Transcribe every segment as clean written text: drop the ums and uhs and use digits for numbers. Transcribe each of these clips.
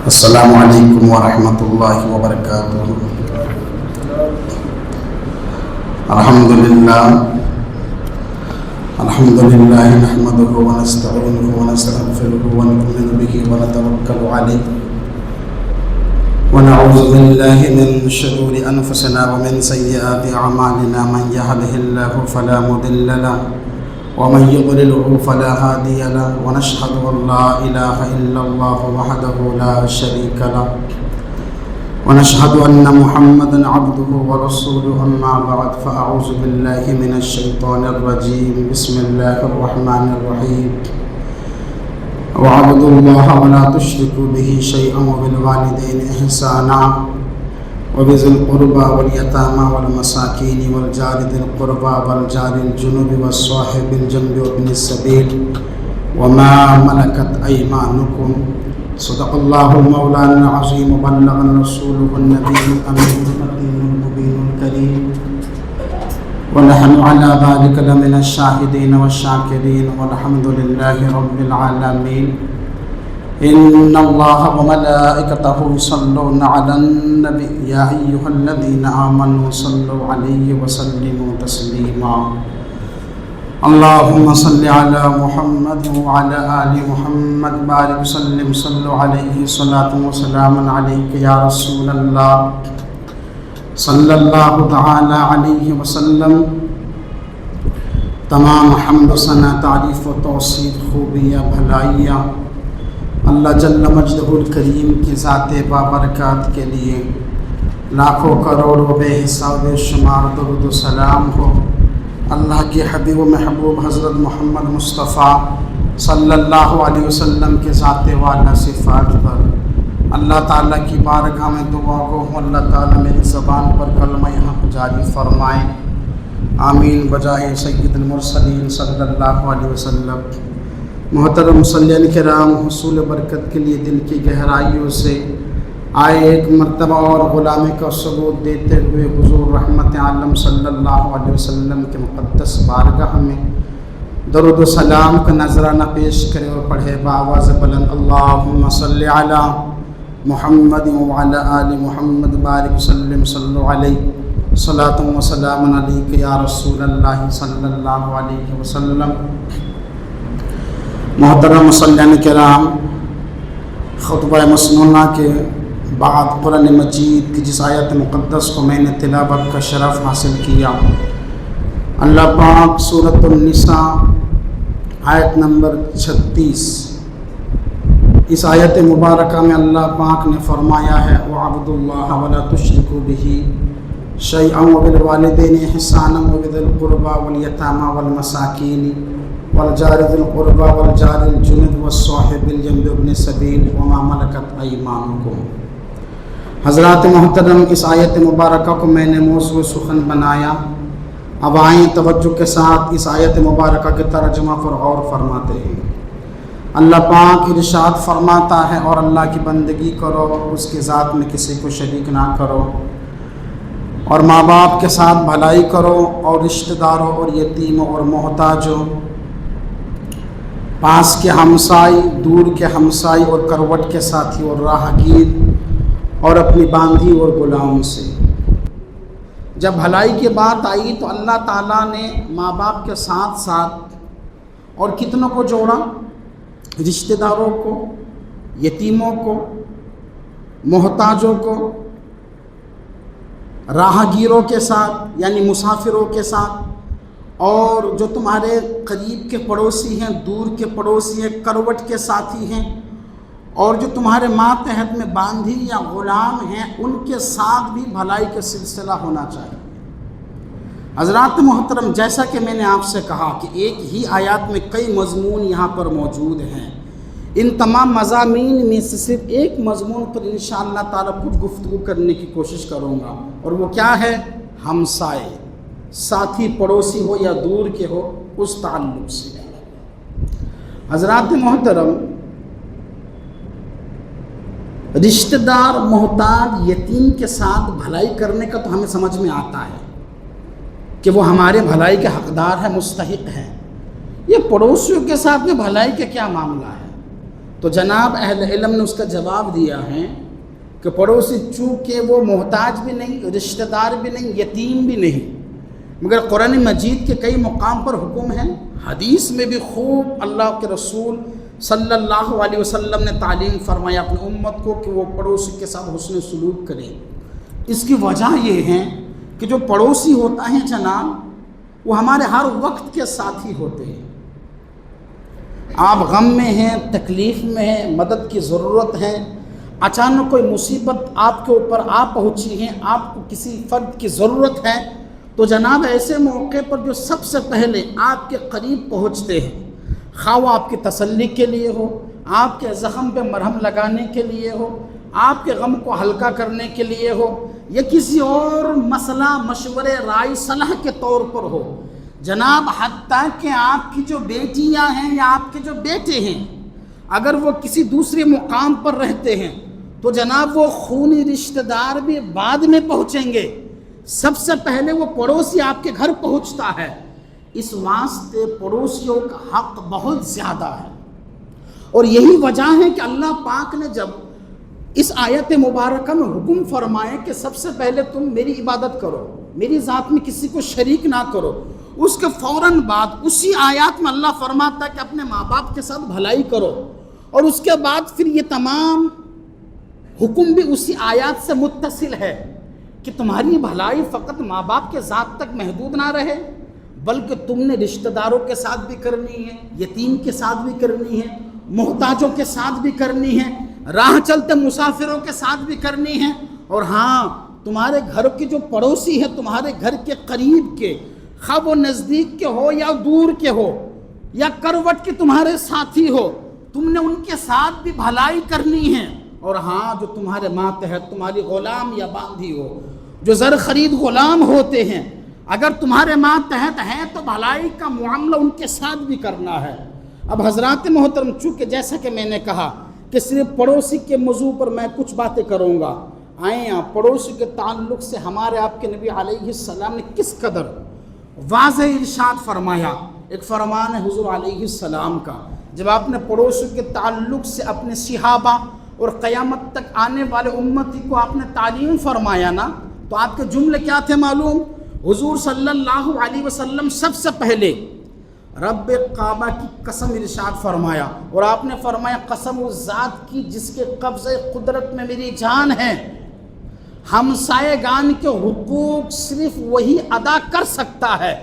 السلام علیکم ورحمۃ اللہ وبرکاتہ۔ الحمد للہ نحمده ونستعینه ونستغفره ونؤمن به ونتوکل علیہ ونعوذ باللہ من شرور انفسنا ومن سیئات اعمالنا، من يهده الله فلا مضل له ومن يضلله فلا هادي له، ونشهد ان لا اله الا الله وحده لا شريك له، ونشهد ان محمدا عبده ورسوله، اما بعد فاعوذ بالله من الشيطان الرجيم، بسم الله الرحمن الرحيم، واعبدوا الله ولا تشركوا به شيئا وبالوالدين احسانا وبذي القربى واليتامى والمساكين والجار ذي القربى والجار الجنب والصاحب بالجنب وابن السبيل وما ملكت أيمانكم، صدق الله مولانا العظيم وبلغنا رسوله النبي الأمين المبين الكريم، ونحن على ذلك لمن الشاهدين والشاكرين، والحمد لله رب العالمين۔ إن الله وملائكته يصلون على النبي يا أيها الذين آمنوا صلوا عليه وسلموا تسليما، اللهم صل على محمد وعلى آل محمد بارك وسلم، صلوا عليه صلاة وسلام عليك يا رسول الله صلی اللہ تعالی علیہ وسلم۔ تمام حمد و ثنا، تعریف و توصیف، خوبیاں، بھلائیاں اللہ جل مجدہ الکریم کی ذات بابرکات کے لیے لاکھوں کروڑوں بے حساب بے شمار درود و سلام ہو اللہ کے حبیب و محبوب حضرت محمد مصطفیٰ صلی اللہ علیہ وسلم کے ذات والا صفات پر۔ اللہ تعالیٰ کی بارگاہ میں دعا گو ہوں اللہ تعالیٰ میری زبان پر کلمہ حق جاری فرمائیں، آمین بجائے سید المرسلین صلی اللہ علیہ وسلم۔ محترم مصلیین کرام، حصول برکت کے لیے دل کی گہرائیوں سے آئے ایک مرتبہ اور غلامی کا ثبوت دیتے ہوئے حضور رحمت عالم صلی اللہ علیہ وسلم کے مقدس بارگاہ میں درود و سلام کا نذرانہ پیش کرے اور پڑھے بآواز بلند، اللہم صلی علی محمد وعلی آل محمد بارک وسلم، صلو علیہ صلاۃ و سلام علیک یا رسول اللہ صلی اللہ علیہ وسلم۔ محترم مصلیین کرام، خطبہ مسنونہ کے بعد قرآن مجید کی جس آیت مقدس کو میں نے تلاوت کا شرف حاصل کیا، اللہ پاک سورۃ النساء آیت نمبر 36، اس آیت مبارکہ میں اللہ پاک نے فرمایا ہے وَاعْبُدُوا اللَّهَ وَلَا تُشْرِكُوا بِهِ شَيْئًا وَبِالْوَالِدَيْنِ إِحْسَانًا وَبِذِي الْقُرْبَى وَالْيَتَامَى وَالْمَسَاكِينِ والجار ذي القربى والجار الجنب والصاحب بالجنب وابن السبيل وما ملكت أيمانكم۔ حضرات محترم، اس آیت مبارکہ کو میں نے موضوع سخن بنایا، اب آئیں توجہ کے ساتھ اس آیت مبارکہ کے ترجمہ پر غور فرماتے ہیں۔ اللہ پاک ارشاد فرماتا ہے اور اللہ کی بندگی کرو، اس کی ذات میں کسی کو شریک نہ کرو، اور ماں باپ کے ساتھ بھلائی کرو، اور رشتہ داروں اور یتیموں اور محتاجوں، پاس کے ہمسائی، دور کے ہمسائی اور کروٹ کے ساتھی اور راہگیر، اور اپنی باندھی اور غلام سے۔ جب بھلائی کی بات آئی تو اللہ تعالیٰ نے ماں باپ کے ساتھ ساتھ اور کتنوں کو جوڑا؟ رشتہ داروں کو، یتیموں کو، محتاجوں کو، راہگیروں کے ساتھ یعنی مسافروں کے ساتھ، اور جو تمہارے قریب کے پڑوسی ہیں، دور کے پڑوسی ہیں، کروٹ کے ساتھی ہیں، اور جو تمہارے ماتحت میں باندھی یا غلام ہیں، ان کے ساتھ بھی بھلائی کا سلسلہ ہونا چاہیے۔ حضرات محترم، جیسا کہ میں نے آپ سے کہا کہ ایک ہی آیات میں کئی مضمون یہاں پر موجود ہیں، ان تمام مضامین میں سے صرف ایک مضمون پر انشاءاللہ تعالیٰ کچھ گفتگو کرنے کی کوشش کروں گا، اور وہ کیا ہے؟ ہمسائے، ساتھی، پڑوسی ہو یا دور کے ہو، اس تعلق سے۔ حضرات محترم، رشتہ دار، محتاج، یتیم کے ساتھ بھلائی کرنے کا تو ہمیں سمجھ میں آتا ہے کہ وہ ہمارے بھلائی کے حقدار ہیں، مستحق ہیں۔ یہ پڑوسیوں کے ساتھ میں بھلائی کا کیا معاملہ ہے؟ تو جناب اہل علم نے اس کا جواب دیا ہے کہ پڑوسی چونکہ وہ محتاج بھی نہیں، رشتہ دار بھی نہیں، یتیم بھی نہیں، مگر قرآن مجید کے کئی مقام پر حکم ہے، حدیث میں بھی خوب اللہ کے رسول صلی اللہ علیہ وسلم نے تعلیم فرمایا اپنی امت کو کہ وہ پڑوسی کے ساتھ حسن سلوک کرے۔ اس کی وجہ یہ ہے کہ جو پڑوسی ہوتا ہے جناب وہ ہمارے ہر وقت کے ساتھی ہوتے ہیں۔ آپ غم میں ہیں، تکلیف میں ہیں، مدد کی ضرورت ہے، اچانک کوئی مصیبت آپ کے اوپر آ پہنچی ہے، آپ کو کسی فرد کی ضرورت ہے، تو جناب ایسے موقع پر جو سب سے پہلے آپ کے قریب پہنچتے ہیں، خواہ وہ آپ کی تسلی کے لیے ہو، آپ کے زخم پہ مرہم لگانے کے لیے ہو، آپ کے غم کو ہلکا کرنے کے لیے ہو، یا کسی اور مسئلہ مشورے رائے صلاح کے طور پر ہو، جناب حتیٰ کہ آپ کی جو بیٹیاں ہیں یا آپ کے جو بیٹے ہیں اگر وہ کسی دوسرے مقام پر رہتے ہیں تو جناب وہ خونی رشتہ دار بھی بعد میں پہنچیں گے، سب سے پہلے وہ پڑوسی آپ کے گھر پہنچتا ہے۔ اس واسطے پڑوسیوں کا حق بہت زیادہ ہے، اور یہی وجہ ہے کہ اللہ پاک نے جب اس آیت مبارکہ میں حکم فرمائے کہ سب سے پہلے تم میری عبادت کرو، میری ذات میں کسی کو شریک نہ کرو، اس کے فوراً بعد اسی آیات میں اللہ فرماتا ہے کہ اپنے ماں باپ کے ساتھ بھلائی کرو، اور اس کے بعد پھر یہ تمام حکم بھی اسی آیات سے متصل ہے کہ تمہاری بھلائی فقط ماں باپ کے ذات تک محدود نہ رہے، بلکہ تم نے رشتہ داروں کے ساتھ بھی کرنی ہے، یتیم کے ساتھ بھی کرنی ہے، محتاجوں کے ساتھ بھی کرنی ہے، راہ چلتے مسافروں کے ساتھ بھی کرنی ہے، اور ہاں تمہارے گھر کے جو پڑوسی ہیں تمہارے گھر کے قریب کے، خواہ وہ نزدیک کے ہو یا دور کے ہو یا کروٹ کے تمہارے ساتھی ہو، تم نے ان کے ساتھ بھی بھلائی کرنی ہے۔ اور ہاں جو تمہارے ماتحت تمہاری غلام یا باندھی ہو، جو زر خرید غلام ہوتے ہیں، اگر تمہارے ماتحت ہیں تو بھلائی کا معاملہ ان کے ساتھ بھی کرنا ہے۔ اب حضرات محترم، چونکہ جیسا کہ میں نے کہا کہ صرف پڑوسی کے موضوع پر میں کچھ باتیں کروں گا، آئیں آپ پڑوسی کے تعلق سے ہمارے آپ کے نبی علیہ السلام نے کس قدر واضح ارشاد فرمایا۔ ایک فرمان ہے حضور علیہ السلام کا، جب آپ نے پڑوسی کے تعلق سے اپنے صحابہ اور قیامت تک آنے والے امتی کو آپ نے تعلیم فرمایا نا، تو آپ کے جملے کیا تھے معلوم؟ حضور صلی اللہ علیہ وسلم سب سے پہلے رب کعبہ کی قسم ارشاد فرمایا، اور آپ نے فرمایا قسم اس ذات کی جس کے قبضہ قدرت میں میری جان ہے، ہمسائے گان کے حقوق صرف وہی ادا کر سکتا ہے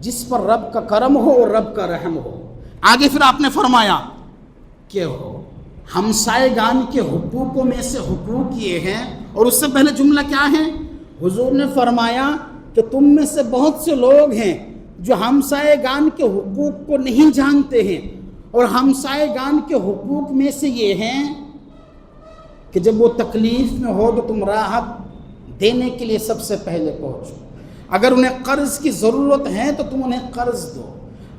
جس پر رب کا کرم ہو اور رب کا رحم ہو۔ آگے پھر آپ نے فرمایا کہ ہمسائے گان کے حقوقوں میں سے حقوق یہ ہیں، اور اس سے پہلے جملہ کیا ہے؟ حضور نے فرمایا کہ تم میں سے بہت سے لوگ ہیں جو ہمسائے گان کے حقوق کو نہیں جانتے ہیں، اور ہمسائے گان کے حقوق میں سے یہ ہیں کہ جب وہ تکلیف میں ہو تو تم راحت دینے کے لیے سب سے پہلے پہنچو، اگر انہیں قرض کی ضرورت ہے تو تم انہیں قرض دو،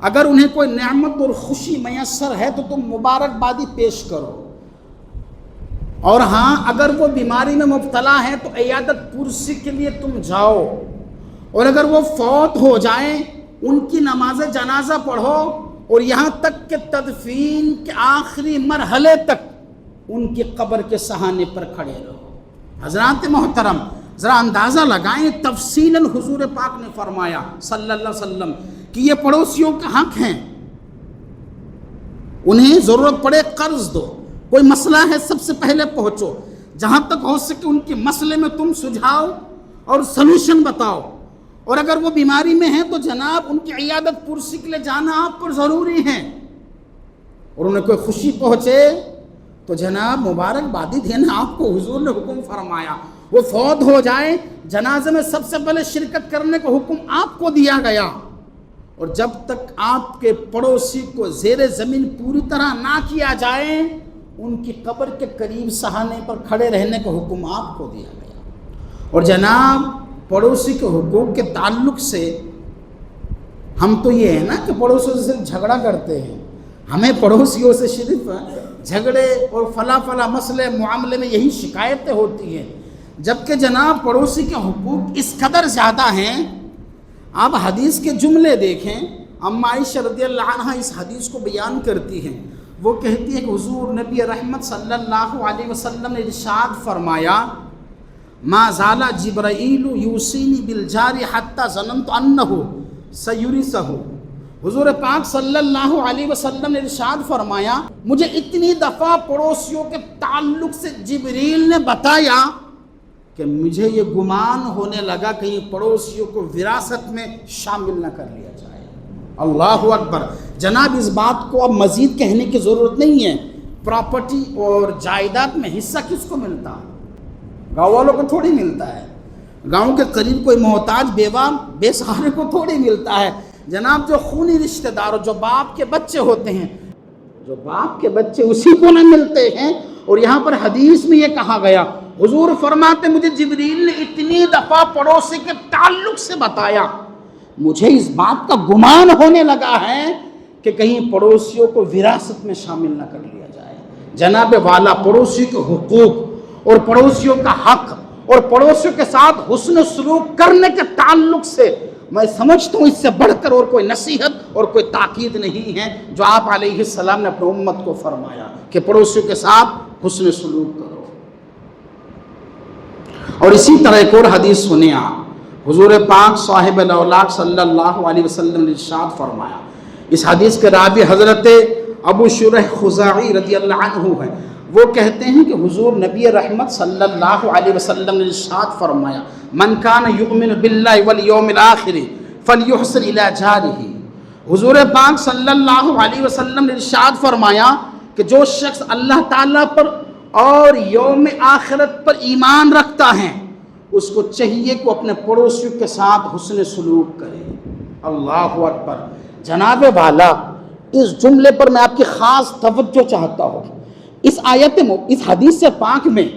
اگر انہیں کوئی نعمت اور خوشی میسر ہے تو تم مبارکبادی پیش کرو، اور ہاں اگر وہ بیماری میں مبتلا ہے تو عیادت پرسی کے لیے تم جاؤ، اور اگر وہ فوت ہو جائیں ان کی نماز جنازہ پڑھو، اور یہاں تک کہ تدفین کے آخری مرحلے تک ان کی قبر کے سہانے پر کھڑے رہو۔ حضرات محترم، ذرا اندازہ لگائیں تفصیلاً حضور پاک نے فرمایا صلی اللہ علیہ وسلم کہ یہ پڑوسیوں کا حق ہیں، انہیں ضرورت پڑے قرض دو، کوئی مسئلہ ہے سب سے پہلے پہنچو، جہاں تک ہو سکے ان کے مسئلے میں تم سجھاؤ اور سلوشن بتاؤ، اور اگر وہ بیماری میں ہیں تو جناب ان کی عیادت پرسی کے لیے جانا آپ پر ضروری ہے، اور انہیں کوئی خوشی پہنچے تو جناب مبارکبادی دینا آپ کو حضور نے حکم فرمایا۔ وہ فوت ہو جائے جنازے میں سب سے پہلے شرکت کرنے کا حکم آپ کو دیا گیا، اور جب تک آپ کے پڑوسی کو زیر زمین پوری طرح نہ کیا جائے ان کی قبر کے قریب سہانے پر کھڑے رہنے کا حکم آپ کو دیا گیا۔ اور جناب پڑوسی کے حقوق کے تعلق سے ہم تو یہ ہے نا کہ پڑوسیوں سے صرف جھگڑا کرتے ہیں، ہمیں پڑوسیوں سے صرف جھگڑے اور فلاں مسئلے معاملے میں یہی شکایتیں ہوتی ہیں، جبکہ جناب پڑوسی کے حقوق اس قدر زیادہ ہیں۔ آپ حدیث کے جملے دیکھیں، اما عائشہ رضی اللہ عنہ اس حدیث کو بیان کرتی ہیں، وہ کہتی ہے کہ حضور نبی رحمت صلی اللہ علیہ وسلم نے ارشاد فرمایا ما زال جبرائیل یوصینی بالجار حتی ظننت انہ سیورثہ۔ حضور پاک صلی اللہ علیہ وسلم نے ارشاد فرمایا مجھے اتنی دفعہ پڑوسیوں کے تعلق سے جبریل نے بتایا کہ مجھے یہ گمان ہونے لگا کہیں پڑوسیوں کو وراثت میں شامل نہ کر لیا جائے۔ اللہ اکبر۔ جناب اس بات کو اب مزید کہنے کی ضرورت نہیں ہے۔ پراپرٹی اور جائیداد میں حصہ کس کو ملتا؟ گاؤں والوں کو تھوڑی ملتا ہے، گاؤں کے قریب کوئی محتاج بیوہ بے سہارے کو تھوڑی ملتا ہے۔ جناب جو خونی رشتہ دار جو باپ کے بچے ہوتے ہیں، جو باپ کے بچے اسی کو نہ ملتے ہیں۔ اور یہاں پر حدیث میں یہ کہا گیا، حضور فرماتے مجھے جبریل نے اتنی دفعہ پڑوسی کے تعلق سے بتایا، مجھے اس بات کا گمان ہونے لگا ہے کہ کہیں پڑوسیوں کو وراثت میں شامل نہ کر لیا جائے۔ جناب والا، پڑوسی کے حقوق اور پڑوسیوں کا حق اور پڑوسیوں کے ساتھ حسن سلوک کرنے کے تعلق سے میں سمجھتا ہوں اس سے بڑھ کر اور کوئی نصیحت اور کوئی تاکید نہیں ہے جو آپ علیہ السلام نے اپنی امت کو فرمایا کہ پڑوسیوں کے ساتھ حسن سلوک کرو۔ اور اسی طرح ایک اور حدیث سنیں آپ، حضور پاک صاحب الاولاق صلی اللہ علیہ وسلم نے ارشاد فرمایا، اس حدیث کے راوی حضرت ابو شریح خزاعی رضی اللہ عنہ ہیں، وہ کہتے ہیں کہ حضور نبی رحمت صلی اللہ علیہ وسلم نے ارشاد فرمایا من کان یؤمن باللہ والیوم الآخر فلیحسن الی جارہ۔ حضور پاک صلی اللہ علیہ وسلم نے ارشاد فرمایا کہ جو شخص اللہ تعالیٰ پر اور یوم آخرت پر ایمان رکھتا ہے اس کو چاہیے کہ اپنے پڑوسیوں کے ساتھ حسن سلوک کرے۔ اللہ اکبر۔ جناب والا، اس جملے پر میں آپ کی خاص توجہ چاہتا ہوں۔ اس اس حدیث پاک میں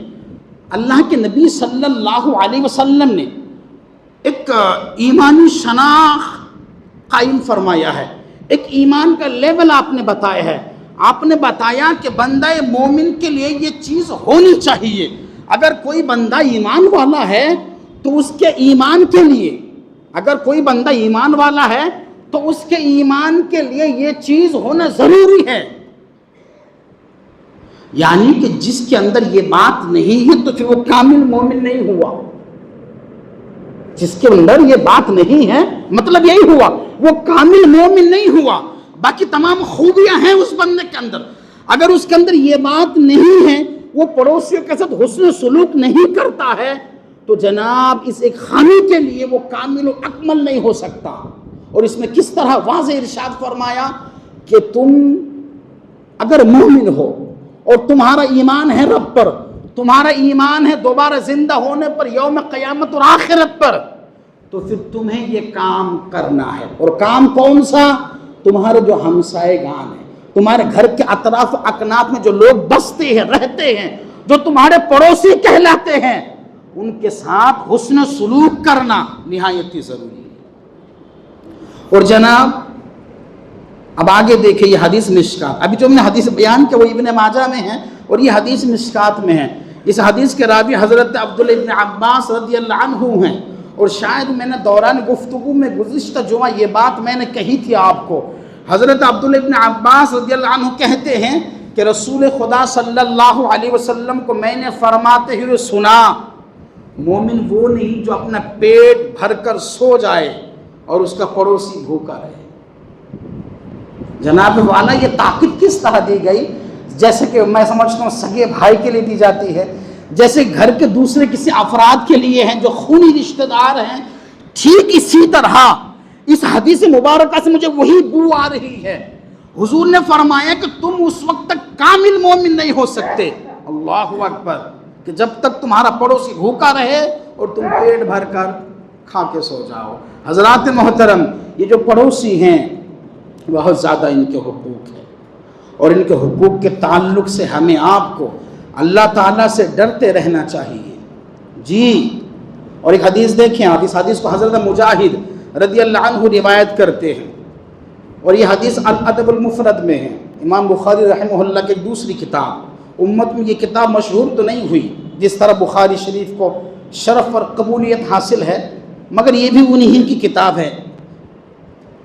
اللہ کے نبی صلی اللہ علیہ وسلم نے ایک ایمانی شناخت قائم فرمایا ہے، ایک ایمان کا لیول آپ نے بتایا ہے۔ آپ نے بتایا کہ بندہ مومن کے لیے یہ چیز ہونی چاہیے۔ اگر کوئی بندہ ایمان والا ہے تو اس کے ایمان کے لیے، اگر کوئی بندہ ایمان والا ہے تو اس کے ایمان کے لیے یہ چیز ہونا ضروری ہے۔ یعنی کہ جس کے اندر یہ بات نہیں ہے تو پھر وہ کامل مومن نہیں ہوا۔ جس کے اندر یہ بات نہیں ہے مطلب یہی ہوا وہ کامل مومن نہیں ہوا۔ باقی تمام خوبیاں ہیں اس بندے کے اندر، اگر اس کے اندر یہ بات نہیں ہے، وہ پڑوسیوں کے ساتھ حسن سلوک نہیں کرتا ہے، تو جناب اس ایک خامی کے لیے وہ کامل و اکمل نہیں ہو سکتا۔ اور اس میں کس طرح واضح ارشاد فرمایا کہ تم اگر مومن ہو اور تمہارا ایمان ہے رب پر، تمہارا ایمان ہے دوبارہ زندہ ہونے پر، یوم قیامت اور آخرت پر، تو پھر تمہیں یہ کام کرنا ہے۔ اور کام کون سا؟ تمہارے جو ہمسائے گان ہیں، تمہارے گھر کے اطراف اکناف میں جو لوگ بستے ہیں، رہتے ہیں، جو تمہارے پڑوسی کہلاتے ہیں، ان کے ساتھ حسن سلوک کرنا نہایت ہی ضروری ہے۔ اور جناب اب آگے دیکھیں، یہ حدیث مشکات، ابھی جو ہم نے حدیث بیان کیا وہ ابن ماجہ میں ہے اور یہ حدیث مشکات میں ہے۔ اس حدیث کے راوی حضرت عبداللہ ابن عباس رضی اللہ عنہ ہیں، اور شاید میں نے دوران گفتگو میں گزشتہ جمعہ یہ بات میں نے کہی تھی آپ کو۔ حضرت عبداللہ ابن عباس رضی اللہ عنہ کہتے ہیں کہ رسول خدا صلی اللہ علیہ وسلم کو میں نے فرماتے ہوئے سنا، مومن وہ نہیں جو اپنا پیٹ بھر کر سو جائے اور اس کا پڑوسی بھوکا رہے۔ جناب والا، یہ تاکید کس طرح دی گئی؟ جیسے کہ میں سمجھتا ہوں سگے بھائی کے لیے دی جاتی ہے، جیسے گھر کے دوسرے کسی افراد کے لیے ہیں جو خونی رشتہ دار ہیں، ٹھیک اسی طرح اس حدیث مبارکہ سے مجھے وہی بو آ رہی ہے۔ حضور نے فرمایا کہ تم اس وقت تک کامل مومن نہیں ہو سکتے، اللہ اکبر، کہ جب تک تمہارا پڑوسی بھوکا رہے اور تم پیٹ بھر کر کھا کے سو جاؤ۔ حضرات محترم، یہ جو پڑوسی ہیں بہت زیادہ ان کے حقوق ہیں، اور ان کے حقوق کے تعلق سے ہمیں آپ کو اللہ تعالیٰ سے ڈرتے رہنا چاہیے۔ جی، اور ایک حدیث دیکھیں آپ، اس حدیث کو حضرت مجاہد رضی اللہ عنہ روایت کرتے ہیں، اور یہ حدیث الادب المفرد میں ہے، امام بخاری رحمہ اللہ کی ایک دوسری کتاب۔ امت میں یہ کتاب مشہور تو نہیں ہوئی جس طرح بخاری شریف کو شرف اور قبولیت حاصل ہے، مگر یہ بھی انہی کی کتاب ہے۔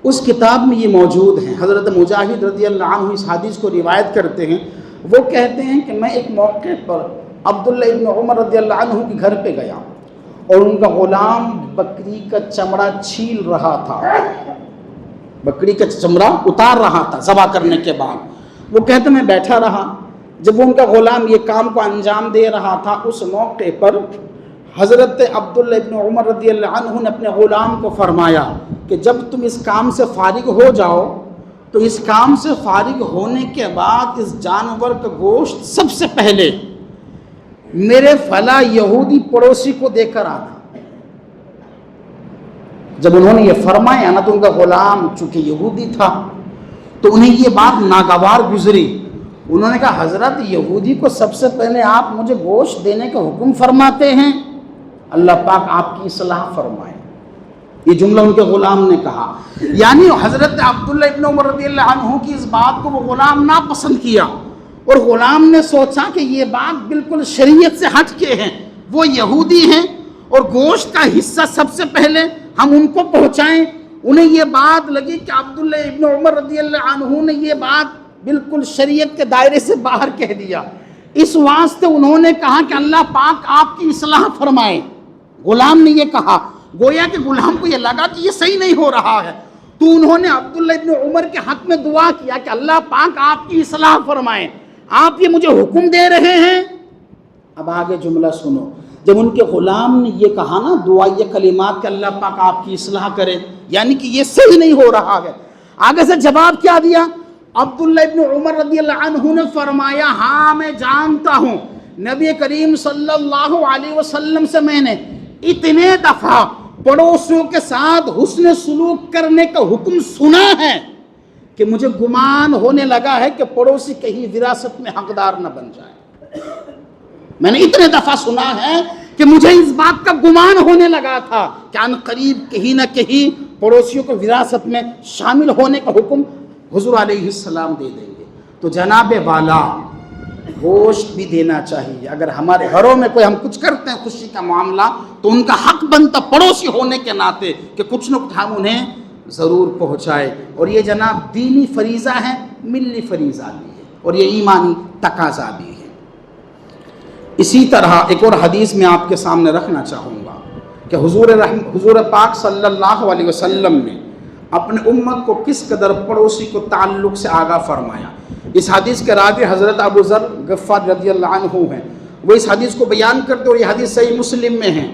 اس کتاب میں یہ موجود ہیں۔ حضرت مجاہد رضی اللہ عنہ اس حدیث کو روایت کرتے ہیں، وہ کہتے ہیں کہ میں ایک موقع پر عبداللہ ابن عمر رضی اللہ عنہ کے گھر پہ گیا اور ان کا غلام بکری کا چمڑا چھیل رہا تھا، بکری کا چمڑا اتار رہا تھا ذبح کرنے کے بعد۔ وہ کہتے میں بیٹھا رہا، جب ان کا غلام یہ کام کو انجام دے رہا تھا، اس موقع پر حضرت عبداللہ ابن عمر رضی اللہ عنہ نے اپنے غلام کو فرمایا کہ جب تم اس کام سے فارغ ہو جاؤ تو اس کام سے فارغ ہونے کے بعد اس جانور کا گوشت سب سے پہلے میرے فلاں یہودی پڑوسی کو دے کر آنا۔ جب انہوں نے یہ فرمایا نا تو ان کا غلام چونکہ یہودی تھا تو انہیں یہ بات ناگوار گزری۔ انہوں نے کہا حضرت یہودی کو سب سے پہلے آپ مجھے گوشت دینے کا حکم فرماتے ہیں، اللہ پاک آپ کی اصلاح فرمائے۔ یہ جملہ ان کے غلام نے کہا، یعنی حضرت عبداللہ ابن عمر رضی اللہ عنہ کی اس بات کو وہ غلام ناپسند کیا، اور غلام نے سوچا کہ یہ بات بالکل شریعت سے ہٹ کے ہیں، وہ یہودی ہیں اور گوشت کا حصہ سب سے پہلے ہم ان کو پہنچائیں۔ انہیں یہ بات لگی کہ عبداللہ ابن عمر رضی اللہ عنہ نے یہ بات بالکل شریعت کے دائرے سے باہر کہہ دیا، اس واسطے انہوں نے کہا کہ اللہ پاک آپ کی اصلاح فرمائے۔ غلام نے یہ کہا، گویا کہ غلام کو یہ لگا کہ یہ صحیح نہیں ہو رہا ہے، تو انہوں نے عبداللہ ابن عمر کے حق میں دعا کیا کہ اللہ پاک آپ کی اصلاح فرمائے، آپ یہ مجھے حکم دے رہے ہیں۔ اب آگے جملہ سنو، جب ان کے غلام نے یہ کہا نا دعائیہ کلمات کہ اللہ پاک آپ کی اصلاح کرے، یعنی کہ یہ صحیح نہیں ہو رہا ہے، آگے سے جواب کیا دیا؟ عبداللہ ابن عمر رضی اللہ عنہ نے فرمایا ہاں میں جانتا ہوں، نبی کریم صلی اللہ علیہ وسلم سے میں نے اتنے دفعہ پڑوسیوں کے ساتھ حسن سلوک کرنے کا حکم سنا ہے کہ مجھے گمان ہونے لگا ہے کہ پڑوسی کہیں وراثت میں حقدار نہ بن جائے۔ میں نے اتنے دفعہ سنا ہے کہ مجھے اس بات کا گمان ہونے لگا تھا کہ ان قریب کہیں نہ کہیں پڑوسیوں کو وراثت میں شامل ہونے کا حکم حضور علیہ السلام دے دیں گے۔ تو جناب والا گوشت بھی دینا چاہیے، اگر ہمارے گھروں میں کوئی ہم کچھ کرتے ہیں خوشی کا معاملہ تو ان کا حق بنتا پڑوسی ہونے کے ناطے کہ کچھ نہ کچھ ہم انہیں ضرور پہنچائے، اور یہ جناب دینی فریضہ ہے، ملی فریضہ بھی ہے، اور یہ ایمانی تقاضا بھی ہے۔ اسی طرح ایک اور حدیث میں آپ کے سامنے رکھنا چاہوں گا کہ حضور پاک صلی اللہ علیہ وسلم نے اپنے امت کو کس قدر پڑوسی کو تعلق سے آگاہ فرمایا۔ اس حدیث کے راوی حضرت ابو ذر غفار رضی اللہ عنہ ہیں، وہ اس حدیث کو بیان کرتے اور یہ حدیث صحیح مسلم میں ہے۔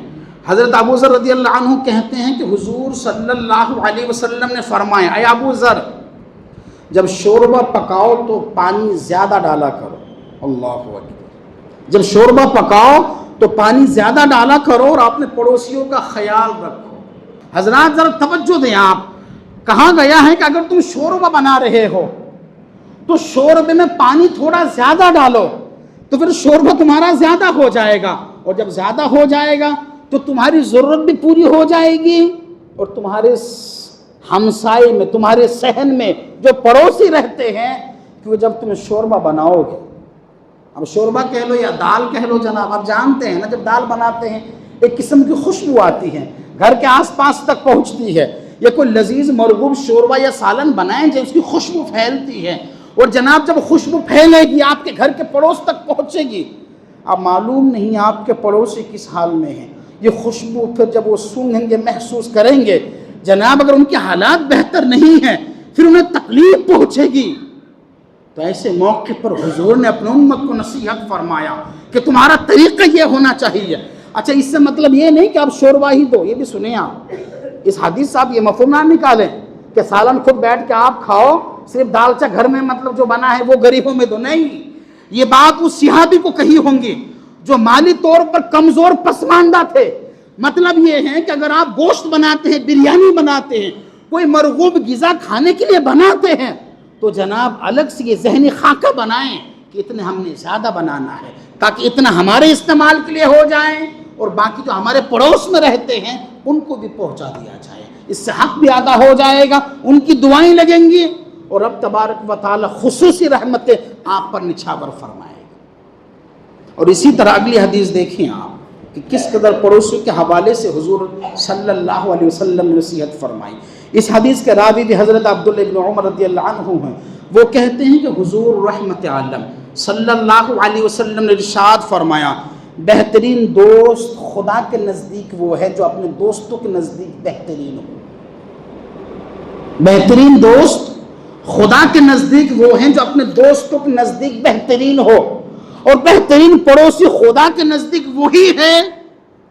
حضرت ابو ذر رضی اللہ عنہ کہتے ہیں کہ حضور صلی اللہ علیہ وسلم نے فرمایا اے ابو ذر، جب شوربہ پکاؤ تو پانی زیادہ ڈالا کرو، اللہ اکبر، جب شوربہ پکاؤ تو پانی زیادہ ڈالا کرو اور اپنے پڑوسیوں کا خیال رکھو۔ حضرات ذرا توجہ دیں، آپ کہا گیا ہے کہ اگر تم شوربہ بنا رہے ہو تو شوربے میں پانی تھوڑا زیادہ ڈالو تو پھر شوربہ تمہارا زیادہ ہو جائے گا، اور جب زیادہ ہو جائے گا تو تمہاری ضرورت بھی پوری ہو جائے گی، اور تمہارے ہمسائے میں، تمہارے صحن میں جو پڑوسی رہتے ہیں، کیونکہ جب تم شوربہ بناؤ گے، اب شوربہ کہہ لو یا دال کہہ لو جناب، آپ جانتے ہیں نا جب دال بناتے ہیں ایک قسم کی خوشبو آتی ہے، گھر کے آس پاس تک پہنچتی ہے، یا کوئی لذیذ مرغوب شوربہ یا سالن بنائیں جو اس کی خوشبو پھیلتی ہے، اور جناب جب خوشبو پھیلے گی آپ کے گھر کے پڑوس تک پہنچے گی، اب معلوم نہیں آپ کے پڑوسی کس حال میں ہیں، یہ خوشبو پھر جب وہ سونگیں گے، محسوس کریں گے، جناب اگر ان کے حالات بہتر نہیں ہیں پھر انہیں تکلیف پہنچے گی۔ تو ایسے موقع پر حضور نے اپنے امت کو نصیحت فرمایا کہ تمہارا طریقہ یہ ہونا چاہیے۔ اچھا اس سے مطلب یہ نہیں کہ آپ شوربہ ہی دو، یہ بھی سنیں آپ اس حدیث سے آپ یہ مفہوم نہ نکالیں کہ سالن خود بیٹھ کے آپ کھاؤ، صرف دالچا گھر میں مطلب جو بنا ہے وہ غریبوں میں دو، نہیں، یہ بات اس صحابی کو کہی ہوں گی جو مالی طور پر کمزور پسماندہ تھے۔ مطلب یہ ہے کہ اگر آپ گوشت بناتے ہیں، بریانی بناتے ہیں، کوئی مرغوب غذا کھانے کے لیے بناتے ہیں تو جناب الگ سے یہ ذہنی خاکہ بنائیں کہ اتنے ہم نے زیادہ بنانا ہے تاکہ اتنا ہمارے استعمال کے لیے ہو جائیں اور باقی جو ہمارے پڑوس میں رہتے ہیں ان کو بھی پہنچا دیا جائے، اس سے حق بھی ادا ہو جائے گا، ان کی دعائیں لگیں گی اور رب تبارک و تعالی خصوصی رحمتیں آپ پر نچھاور فرمائے گا۔ اور اسی طرح اگلی حدیث دیکھیں آپ کہ کس قدر پڑوسیوں کے حوالے سے حضور صلی اللہ علیہ وسلم نے نصیحت فرمائی۔ اس حدیث کے راوی بھی حضرت عبداللہ ابن عمر رضی اللہ عنہ ہیں. وہ کہتے ہیں کہ حضور رحمت عالم صلی اللہ علیہ وسلم نے ارشاد فرمایا بہترین دوست خدا کے نزدیک وہ ہے جو اپنے دوستوں کے نزدیک بہترین ہو. بہترین دوست خدا کے نزدیک وہ ہیں جو اپنے دوستوں کے نزدیک بہترین ہو. اور بہترین پڑوسی خدا کے نزدیک وہی ہے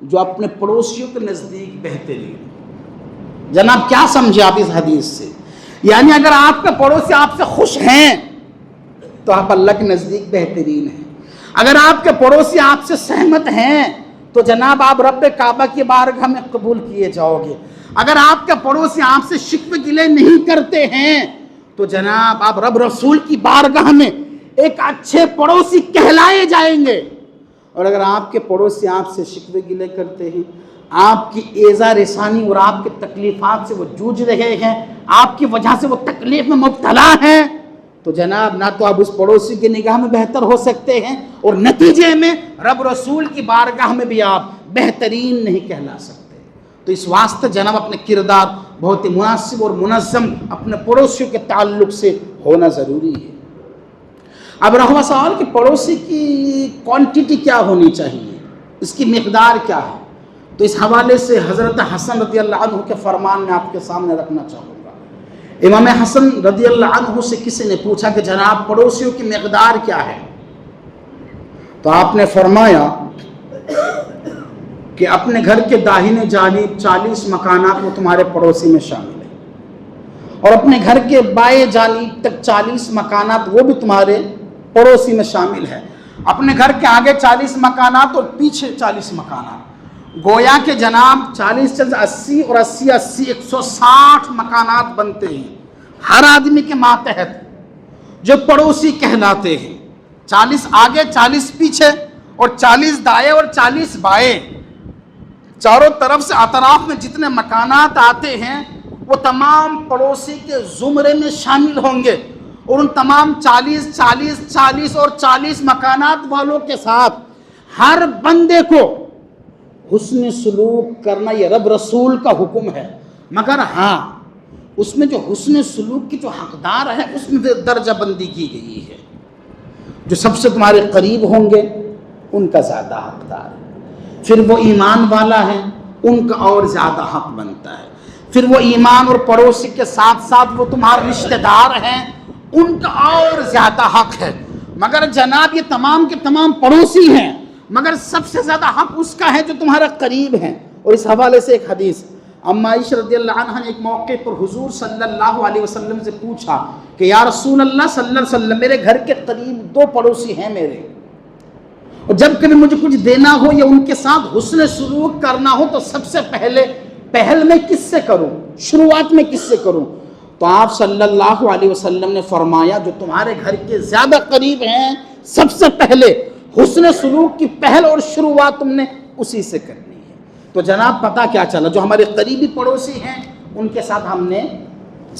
جو اپنے پڑوسیوں کے نزدیک بہترین ہو. جناب کیا سمجھے آپ اس حدیث سے؟ یعنی اگر آپ کے پڑوسی آپ سے خوش ہیں تو آپ اللہ کے نزدیک بہترین ہیں. اگر آپ کے پڑوسی آپ سے سہمت ہیں تو جناب آپ رب کعبہ کی بارگاہ میں قبول کیے جاؤ گے. اگر آپ کے پڑوسی آپ سے شکوے گلے نہیں کرتے ہیں تو جناب آپ رب رسول کی بارگاہ میں ایک اچھے پڑوسی کہلائے جائیں گے. اور اگر آپ کے پڑوسی آپ سے شکوے گلے کرتے ہیں، آپ کی ایذا رسانی اور آپ کے تکلیفات سے وہ جوجھ رہے ہیں، آپ کی وجہ سے وہ تکلیف میں مبتلا ہیں، تو جناب نہ تو آپ اس پڑوسی کی نگاہ میں بہتر ہو سکتے ہیں اور نتیجے میں رب رسول کی بارگاہ میں بھی آپ بہترین نہیں کہلا سکتے. تو اس واسطے جناب اپنے کردار بہت ہی مناسب اور منظم اپنے پڑوسیوں کے تعلق سے ہونا ضروری ہے. اب رہا سوال کہ پڑوسی کی کوانٹٹی کیا ہونی چاہیے، اس کی مقدار کیا ہے. تو اس حوالے سے حضرت حسن رضی اللہ عنہ کے فرمان میں آپ کے سامنے رکھنا چاہوں گا. امام حسن رضی اللہ عنہ سے کسی نے پوچھا کہ جناب پڑوسیوں کی مقدار کیا ہے؟ تو آپ نے فرمایا کہ اپنے گھر کے داہنے جانب 40 مکانات وہ تمہارے پڑوسی میں شامل ہیں، اور اپنے گھر کے بائیں جانب تک 40 مکانات وہ بھی تمہارے پڑوسی میں شامل ہے. اپنے گھر کے آگے 40 مکانات اور پیچھے 40 مکانات، گویا کہ جناب 40 سے 80 اور 80 80 160 مکانات بنتے ہیں ہر آدمی کے ماتحت جو پڑوسی کہلاتے ہیں. 40 آگے 40 پیچھے اور 40 دائیں اور 40 بائیں، چاروں طرف سے اطراف میں جتنے مکانات آتے ہیں وہ تمام پڑوسی کے زمرے میں شامل ہوں گے. اور ان تمام 40 40 40 اور 40 مکانات والوں کے ساتھ ہر بندے کو حسن سلوک کرنا یہ رب رسول کا حکم ہے. مگر ہاں اس میں جو حسن سلوک کی جو حقدار ہے اس میں درجہ بندی کی گئی ہے. جو سب سے تمہارے قریب ہوں گے ان کا زیادہ حقدار ہے، پھر وہ ایمان والا ہے ان کا اور زیادہ حق بنتا ہے، پھر وہ ایمان اور پڑوسی کے ساتھ ساتھ وہ تمہارے رشتہ دار ہیں ان کا اور زیادہ حق ہے. مگر جناب یہ تمام کے تمام پڑوسی ہیں، مگر سب سے زیادہ حق اس کا ہے جو تمہارا قریب ہے. اور اس حوالے سے ایک حدیث، اما عائشہ رضی اللہ عنہ نے ایک موقع پر حضور صلی اللہ علیہ وسلم سے پوچھا کہ یا رسول اللہ صلی اللہ علیہ وسلم میرے گھر کے قریب 2 پڑوسی ہیں میرے، اور جب کبھی مجھے کچھ دینا ہو یا ان کے ساتھ حسن سلوک کرنا ہو تو سب سے پہل میں کس سے کروں، شروعات میں کس سے کروں؟ تو آپ صلی اللہ علیہ وسلم نے فرمایا جو تمہارے گھر کے زیادہ قریب ہیں سب سے پہلے حسن سلوک کی پہل اور شروعات تم نے اسی سے کرنی ہے. تو جناب پتہ کیا چلا، جو ہمارے قریبی پڑوسی ہیں ان کے ساتھ ہم نے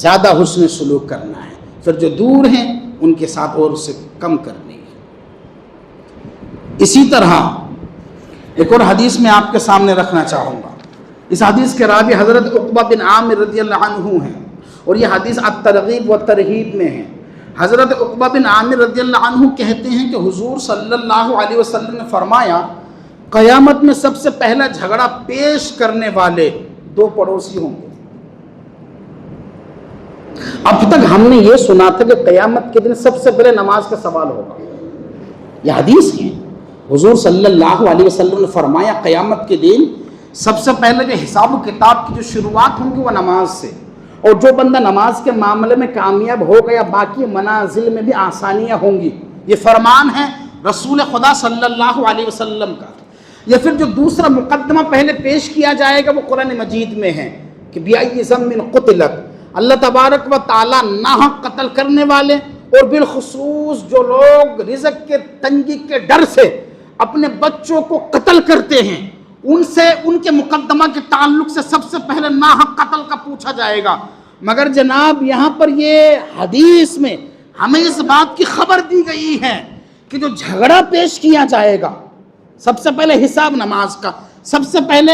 زیادہ حسن سلوک کرنا ہے، پھر جو دور ہیں ان کے ساتھ اور اس سے کم کرنی ہے. اسی طرح ایک اور حدیث میں آپ کے سامنے رکھنا چاہوں گا. اس حدیث کے راوی حضرت عقبہ بن عامر رضی اللہ عنہ ہیں، اور یہ حدیث الترغیب و ترہیب میں ہے. حضرت عقبہ بن عامر رضی اللہ عنہ کہتے ہیں کہ حضور صلی اللہ علیہ وسلم نے فرمایا قیامت میں سب سے پہلا جھگڑا پیش کرنے والے 2 پڑوسی ہوں گے. اب تک ہم نے یہ سنا تھا کہ قیامت کے دن سب سے پہلے نماز کا سوال ہوگا، یہ حدیث ہے. حضور صلی اللہ علیہ وسلم نے فرمایا قیامت کے دن سب سے پہلے جو حساب و کتاب کی جو شروعات ہوں گی وہ نماز سے، اور جو بندہ نماز کے معاملے میں کامیاب ہو گیا باقی منازل میں بھی آسانیاں ہوں گی. یہ فرمان ہے رسول خدا صلی اللہ علیہ وسلم کا. یا پھر جو دوسرا مقدمہ پہلے پیش کیا جائے گا وہ قرآن مجید میں ہے کہ بِأَيِّ ذَنبٍ قُتِلَتْ، اللہ تبارک و تعالیٰ ناحق قتل کرنے والے اور بالخصوص جو لوگ رزق کے تنگی کے ڈر سے اپنے بچوں کو قتل کرتے ہیں ان سے ان کے مقدمہ کے تعلق سے سب سے پہلے ناحق قتل کا پوچھا جائے گا. مگر جناب یہاں پر یہ حدیث میں ہمیں اس بات کی خبر دی گئی ہے کہ جو جھگڑا پیش کیا جائے گا سب سے پہلے حساب نماز کا، سب سے پہلے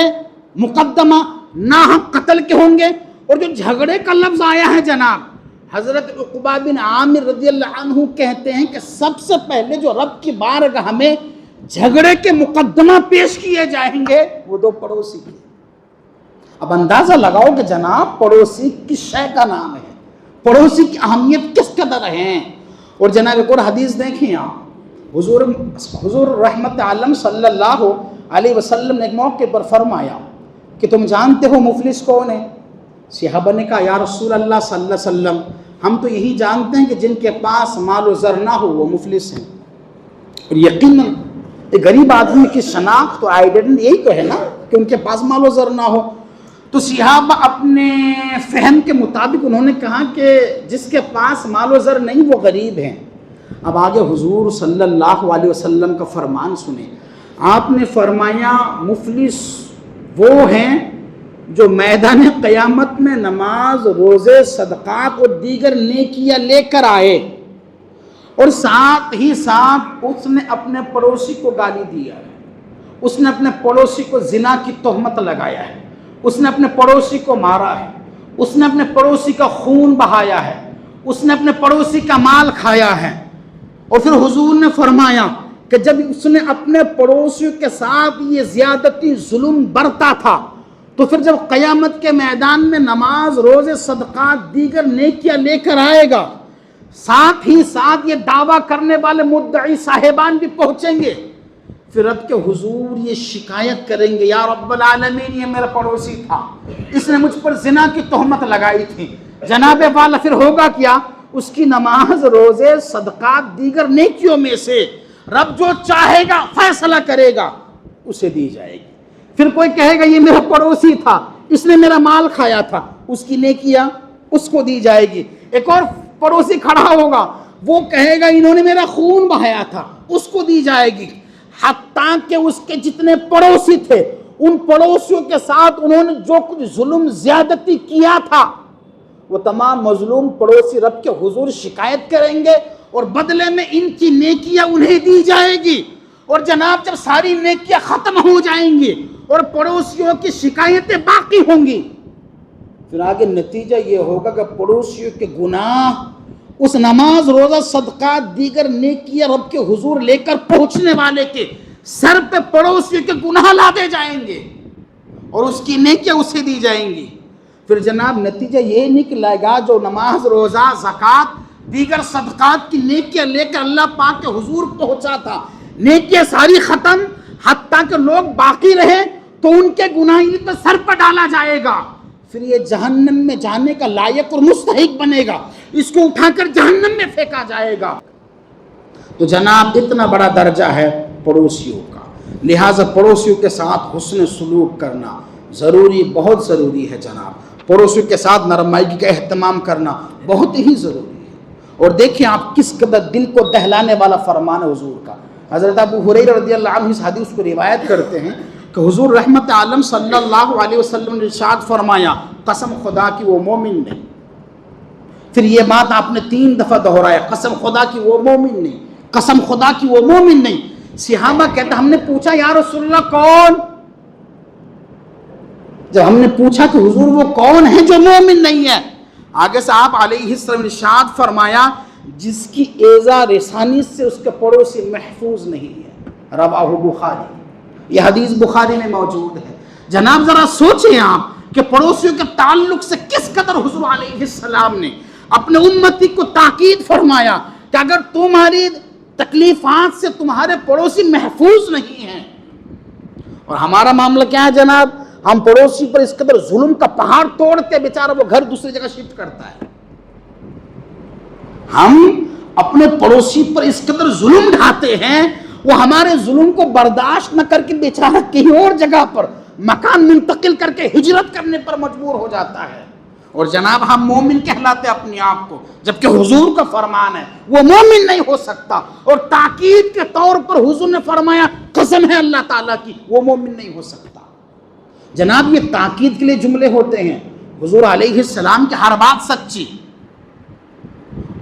مقدمہ ناحق قتل کے ہوں گے، اور جو جھگڑے کا لفظ آیا ہے جناب، حضرت عقبہ بن عامر رضی اللہ عنہ کہتے ہیں کہ سب سے پہلے جو رب کی بارگاہ میں جھگڑے کے مقدمہ پیش کیے جائیں گے وہ دو پڑوسی کے۔ اب اندازہ لگاؤ کہ جناب پڑوسی کس شے کا نام ہے، پڑوسی کی اہمیت کس قدر ہے۔ اور جناب ایک اور حدیث دیکھیں آپ، حضور رحمت عالم صلی اللہ علیہ وسلم نے ایک موقع پر فرمایا کہ تم جانتے ہو مفلس کون ہے؟ صحابہ نے کہا یا رسول اللہ صلی اللہ علیہ وسلم ہم تو یہی جانتے ہیں کہ جن کے پاس مال و زر نہ ہو وہ مفلس ہیں۔ اور یقیناً ایک غریب آدمی کی شناخت تو آئیڈینٹی یہی تو ہے نا کہ ان کے پاس مال و زر نہ ہو۔ تو صحابہ اپنے فہم کے مطابق انہوں نے کہا کہ جس کے پاس مال و زر نہیں وہ غریب ہیں۔ اب آگے حضور صلی اللہ علیہ وسلم کا فرمان سنیں، آپ نے فرمایا مفلس وہ ہیں جو میدان قیامت میں نماز، روزے، صدقات اور دیگر نیکیاں لے کر آئے اور ساتھ ہی ساتھ اس نے اپنے پڑوسی کو گالی دیا ہے، اس نے اپنے پڑوسی کو زنا کی تہمت لگایا ہے، اس نے اپنے پڑوسی کو مارا ہے، اس نے اپنے پڑوسی کا خون بہایا ہے، اس نے اپنے پڑوسی کا مال کھایا ہے۔ اور پھر حضور نے فرمایا کہ جب اس نے اپنے پڑوسیوں کے ساتھ یہ زیادتی ظلم برتا تھا تو پھر جب قیامت کے میدان میں نماز، روزے، صدقات، دیگر نیکیاں لے کر آئے گا، ساتھ ہی ساتھ یہ دعویٰ کرنے والے مدعی صاحبان بھی پہنچیں گے، پھر رب کے حضور یہ شکایت کریں گے یا رب العالمین یہ میرا پڑوسی تھا، اس نے مجھ پر زنا کی تہمت لگائی تھی۔ جناب والا پھر ہوگا کیا؟ اس کی نماز، روزے، صدقات، دیگر نیکیوں میں سے رب جو چاہے گا فیصلہ کرے گا اسے دی جائے گی۔ پھر کوئی کہے گا یہ میرا پڑوسی تھا، اس نے میرا مال کھایا تھا، اس کی نیکیاں اس کو دی جائے گی۔ ایک اور پڑوسی کھڑا ہوگا، وہ کہے گا انہوں نے میرا خون بہایا تھا، اس کو دی جائے گی۔ حتیٰ کہ اس کے جتنے پڑوسی تھے ان پڑوسیوں کے ساتھ انہوں نے جو کچھ ظلم زیادتی کیا تھا وہ تمام مظلوم پڑوسی رب کے حضور شکایت کریں گے اور بدلے میں ان کی نیکیاں انہیں دی جائے گی۔ اور جناب جب ساری نیکیاں ختم ہو جائیں گی اور پڑوسیوں کی شکایتیں باقی ہوں گی، پھر آگے نتیجہ یہ ہوگا کہ پڑوسیوں کے گناہ اس نماز، روزہ، صدقات، دیگر نیکیاں رب کے حضور لے کر پہنچنے والے کے سر پہ پڑوسیوں کے گناہ لادے جائیں گے اور اس کی نیکیاں اسے دی جائیں گی۔ پھر جناب نتیجہ یہ نکلے گا جو نماز، روزہ، زکوٰۃ، دیگر صدقات کی نیکیاں لے کر اللہ پاک کے حضور پہنچا تھا، نیکیاں ساری ختم، حتیٰ کہ لوگ باقی رہے تو ان کے گناہ ان پہ سر پر ڈالا جائے گا، پھر یہ جہنم میں جانے کا لائق اور مستحق بنے گا، اس کو اٹھا کر جہنم میں پھینکا جائے گا۔ تو جناب اتنا بڑا درجہ ہے پڑوسیوں کا، لہٰذا پڑوسیوں کے ساتھ حسن سلوک کرنا ضروری، بہت ضروری ہے جناب۔ پڑوسیوں کے ساتھ نرمائی کا اہتمام کرنا بہت ہی ضروری ہے۔ اور دیکھیں آپ کس قدر دل کو دہلانے والا فرمان ہے حضور کا۔ حضرت ابو ہریرہ رضی اللہ عنہ اس حدیث کو روایت کرتے ہیں کہ حضور رحمت عالم صلی اللہ علیہ وسلم نے ارشاد فرمایا قسم خدا کی وہ مومن نہیں۔ پھر یہ بات آپ نے 3 دفعہ دہرایا، قسم خدا کی وہ مومن نہیں، قسم خدا کی وہ مومن نہیں۔ صحابہ کہتے ہم نے پوچھا یا رسول اللہ کون؟ جب ہم نے پوچھا کہ حضور وہ کون ہے جو مومن نہیں ہے، آگے سے آپ علیہ السلام ارشاد فرمایا جس کی ایذا رسانی سے اس کے پڑوسی محفوظ نہیں ہے، رواہ بخاری، یہ حدیث بخاری میں موجود ہے۔ جناب ذرا سوچیں آپ کہ پڑوسیوں کے تعلق سے کس قدر حضور علیہ السلام نے اپنے امتی کو تاکید فرمایا کہ اگر تمہاری تکلیفات سے تمہارے پڑوسی محفوظ نہیں ہیں۔ اور ہمارا معاملہ کیا ہے جناب؟ ہم پڑوسی پر اس قدر ظلم کا پہاڑ توڑتے بیچارہ وہ گھر دوسری جگہ شفٹ کرتا ہے، ہم اپنے پڑوسی پر اس قدر ظلم ڈھاتے ہیں، وہ ہمارے ظلم کو برداشت نہ کر کے بیچارہ کہیں اور جگہ پر مکان منتقل کر کے ہجرت کرنے پر مجبور ہو جاتا ہے۔ اور جناب ہم مومن کہلاتے اپنے آپ کو، جبکہ حضور کا فرمان ہے وہ مومن نہیں ہو سکتا، اور تاکید کے طور پر حضور نے فرمایا قسم ہے اللہ تعالیٰ کی وہ مومن نہیں ہو سکتا۔ جناب یہ تاکید کے لیے جملے ہوتے ہیں، حضور علیہ السلام کی ہر بات سچی،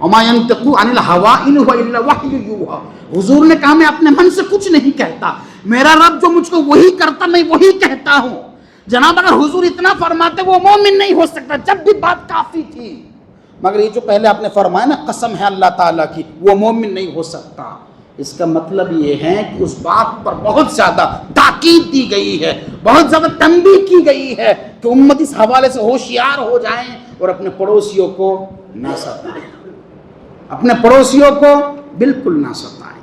وَمَا يَنْتِقُ عَنِ الْهَوَىٰ إِنْ هُوَ إِلَّا وَحْيٌ يُوحَىٰ۔ حضور نے کہا میں اپنے من سے کچھ نہیں کہتا، میرا رب جو مجھ کو وہی کرتا میں وہی کہتا ہوں۔ جناب اگر حضور اتنا فرماتے وہ مومن نہیں ہو سکتا، جب بھی بات کافی تھی، مگر یہ جو پہلے آپ نے فرمایا نا قسم ہے اللہ تعالیٰ کی، وہ مومن نہیں ہو سکتا، اس کا مطلب یہ ہے کہ اس بات پر بہت زیادہ تاکید دی گئی ہے، بہت زیادہ تنبیہ کی گئی ہے کہ امت اس حوالے سے ہوشیار ہو جائیں اور اپنے پڑوسیوں کو نہ ستائیں، اپنے پڑوسیوں کو بالکل نہ ستائیں۔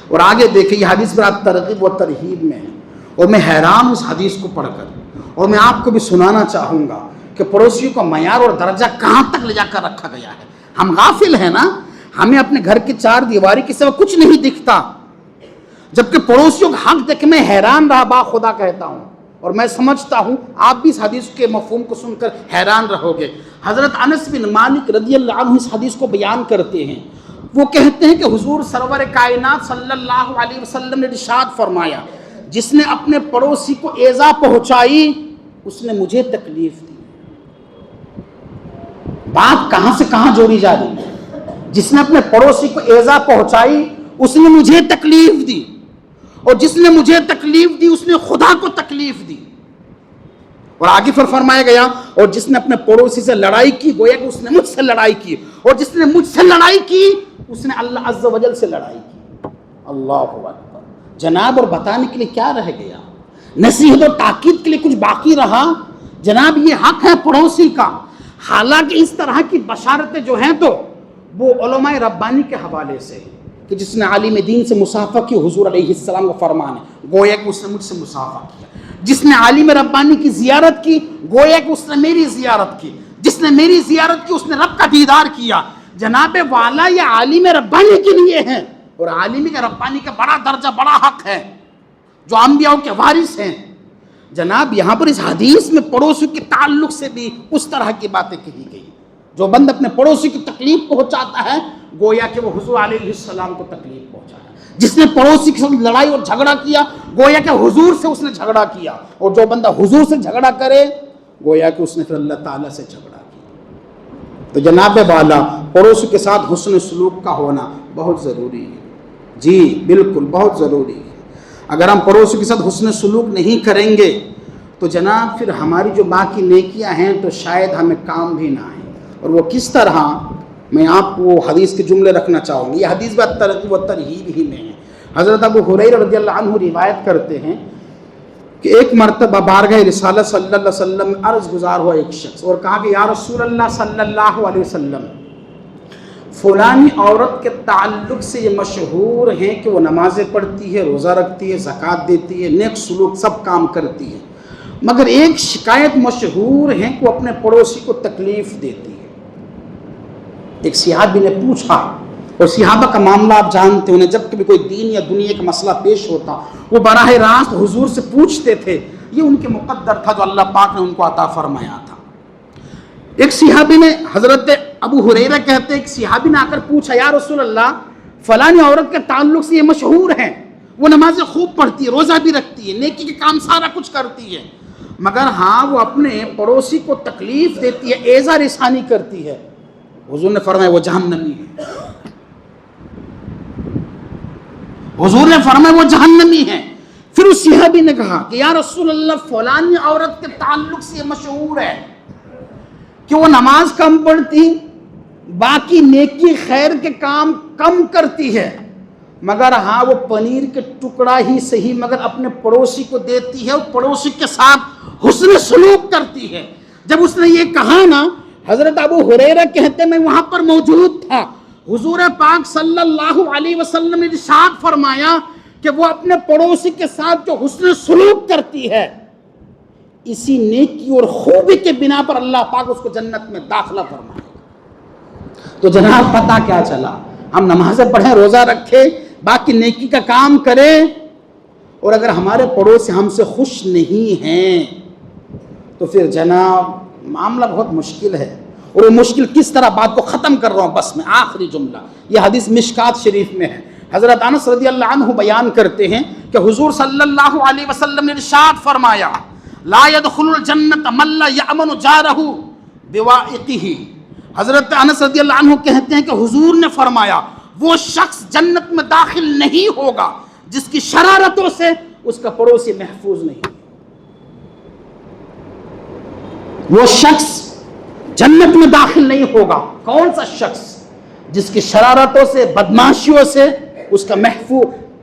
اور آگے دیکھیں یہ حدیث برات ترغیب و ترہیب میں ہے، اور میں حیران اس حدیث کو پڑھ کر، اور میں آپ کو بھی سنانا چاہوں گا کہ پڑوسیوں کا معیار اور درجہ کہاں تک لے جا کر رکھا گیا ہے۔ ہم غافل ہیں نا، ہمیں اپنے گھر کی چار دیواری کے سوا کچھ نہیں دکھتا، جبکہ پڑوسیوں کا حق دیکھ میں حیران رہا، با خدا کہتا ہوں، اور میں سمجھتا ہوں آپ بھی اس حدیث کے مفہوم کو سن کر حیران رہو گے۔ حضرت انس بن مالک رضی اللہ عنہ اس حدیث کو بیان کرتے ہیں، وہ کہتے ہیں کہ حضور سرور کائنات صلی اللہ علیہ وسلم نے ارشاد فرمایا، جس نے اپنے پڑوسی کو ایذا پہنچائی اس نے مجھے تکلیف دی۔ بات کہاں سے کہاں جوڑی جا رہی ہے؟ جس نے اپنے پڑوسی کو ایذا پہنچائی اس نے مجھے تکلیف دی، اور جس نے مجھے تکلیف دی اس نے خدا کو تکلیف دی۔ اور آگے پھر فرمایا گیا، اور جس نے اپنے پڑوسی سے لڑائی کی گویا کہ اس نے مجھ سے لڑائی کی، اور جس نے مجھ سے لڑائی کی اس نے اللہ عز و جل سے لڑائی کی۔ اللہ اکبر۔ جناب اور بتانے کے لیے کیا رہ گیا؟ نصیحت اور تاکید کے لیے کچھ باقی رہا؟ جناب یہ حق ہے پڑوسی کا۔ حالانکہ اس طرح کی بشارتیں جو ہیں تو وہ علماء ربانی کے حوالے سے، کہ جس نے عالم دین سے مصافحہ کی، حضور علیہ السلام کا فرمان ہے، گویا کہ اس نے مجھ سے مصافحہ کیا۔ جس نے عالم ربانی کی زیارت کی گویا کہ اس نے میری زیارت کی، جس نے میری زیارت کی اس نے رب کا دیدار کیا۔ جناب والا یہ عالم ربانی کے لیے ہے، اور عالم ربانی کا بڑا درجہ، بڑا حق ہے، جو انبیاء کے وارث ہیں۔ جناب یہاں پر اس حدیث میں پڑوسی کے تعلق سے بھی اس طرح کی باتیں کہی گئی۔ جو بند اپنے پڑوسی کی تکلیف پہنچاتا ہے گویا کہ وہ حضور علیہ السلام کو تکلیف پہنچاتا ہے۔ جس نے پڑوسی کے ساتھ لڑائی اور جھگڑا کیا گویا کہ حضور سے اس نے جھگڑا کیا، اور جو بندہ حضور سے جھگڑا کرے گویا کہ اس نے پھر اللہ تعالیٰ سے جھگڑا کیا۔ تو جناب والا پڑوسی کے ساتھ حسن سلوک کا ہونا بہت ضروری ہے، جی بالکل بہت ضروری ہے۔ اگر ہم پڑوسی کے ساتھ حسن سلوک نہیں کریں گے تو جناب پھر ہماری جو باقی نیکیاں ہیں تو شاید ہمیں کام بھی نہ آئیں۔ اور وہ کس طرح، میں آپ کو حدیث کے جملے رکھنا چاہوں گی، یہ حدیث بات ترغیب و ترہیب ہی میں ہے۔ حضرت ابو ہریرہ رضی اللہ عنہ روایت کرتے ہیں کہ ایک مرتبہ بارگاہ رسالت صلی اللہ علیہ وسلم میں عرض گزار ہوا ایک شخص، اور کہا کہ یا رسول اللہ صلی اللہ علیہ وسلم، فلانی عورت کے تعلق سے یہ مشہور ہیں کہ وہ نمازیں پڑھتی ہے، روزہ رکھتی ہے، زکوٰۃ دیتی ہے، نیک سلوک سب کام کرتی ہے، مگر ایک شکایت مشہور ہے کہ وہ اپنے پڑوسی کو تکلیف دیتی ہے۔ ایک صحابی نے پوچھا، اور صحابہ کا معاملہ آپ جانتے ہیں، جب کبھی کوئی دین یا دنیا کا مسئلہ پیش ہوتا وہ براہ راست حضور سے پوچھتے تھے، یہ ان کے مقدر تھا جو اللہ پاک نے ان کو عطا فرمایا تھا۔ ایک صحابی نے، حضرت ابو ہریرہ کہتے ہیں، ایک صحابی نے آ کر پوچھا، یا رسول اللہ فلانی عورت کے تعلق سے یہ مشہور ہے، وہ نمازیں خوب پڑھتی ہے، روزہ بھی رکھتی ہے، نیکی کے کام سارا کچھ کرتی ہے، مگر ہاں وہ اپنے پڑوسی کو تکلیف دیتی ہے، ایذا رسانی کرتی ہے۔ حضور نے فرمایا وہ جہنمی ہے، حضور نے فرمایا وہ جہنمی ہے۔ پھر اس صحابی نے کہا کہ یا رسول اللہ فلانی عورت کے تعلق سے یہ مشہور ہے کہ وہ نماز کم پڑھتی، باقی نیکی خیر کے کام کم کرتی ہے، مگر ہاں وہ پنیر کے ٹکڑا ہی صحیح مگر اپنے پڑوسی کو دیتی ہے، اور پڑوسی کے ساتھ حسن سلوک کرتی ہے۔ جب اس نے یہ کہا نا، حضرت ابو ہریرہ کہتے میں وہاں پر موجود تھا، حضور پاک صلی اللہ علیہ وسلم نے ارشاد فرمایا کہ وہ اپنے پڑوسی کے ساتھ جو حسن سلوک کرتی ہے، اسی نیکی اور خوبی کے بنا پر اللہ پاک اس کو جنت میں داخلہ فرمائے گا۔ تو جناب پتہ کیا چلا، ہم نمازیں پڑھیں، روزہ رکھیں، باقی نیکی کا کام کریں، اور اگر ہمارے پڑوسی ہم سے خوش نہیں ہیں تو پھر جناب معاملہ بہت مشکل ہے۔ اور وہ مشکل کس طرح، بات کو ختم کر رہا ہوں بس میں، آخری جملہ، یہ حدیث مشکات شریف میں ہے۔ حضرت انس رضی اللہ عنہ بیان کرتے ہیں کہ حضور صلی اللہ علیہ وسلم نے ارشاد فرمایا، لا يدخل الجنت من لا یأمن جارہ بوائقہ۔ حضرت انس رضی اللہ عنہ کہتے ہیں کہ حضور نے فرمایا وہ شخص جنت میں داخل نہیں ہوگا جس کی شرارتوں سے اس کا پڑوسی محفوظ نہیں۔ وہ شخص جنت میں داخل نہیں ہوگا۔ کون سا شخص؟ جس کی شرارتوں سے، بدماشیوں سے اس کا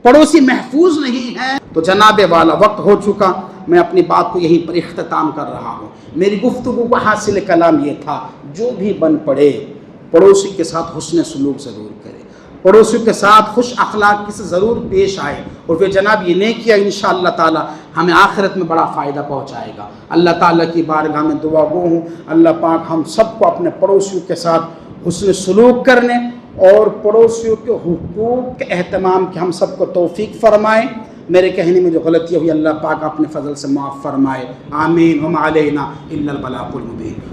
پڑوسی محفوظ نہیں ہے۔ تو جناب والا وقت ہو چکا، میں اپنی بات کو یہیں پر اختتام کر رہا ہوں۔ میری گفتگو کا حاصل کلام یہ تھا، جو بھی بن پڑے پڑوسی کے ساتھ حسن سلوک ضرور کرے، پڑوسی کے ساتھ خوش اخلاقی سے ضرور پیش آئے، اور پھر جناب یہ نہیں کیا انشاءاللہ تعالی ہمیں آخرت میں بڑا فائدہ پہنچائے گا۔ اللہ تعالیٰ کی بارگاہ میں دعا گو ہوں، اللہ پاک ہم سب کو اپنے پڑوسیوں کے ساتھ حسن سلوک کرنے اور پڑوسیوں کے حقوق کے اہتمام کی ہم سب کو توفیق فرمائے۔ میرے کہنے میں جو غلطی ہوئی اللہ پاک اپنے فضل سے معاف فرمائے، آمین۔ وما علینا الا البلاغ المبین۔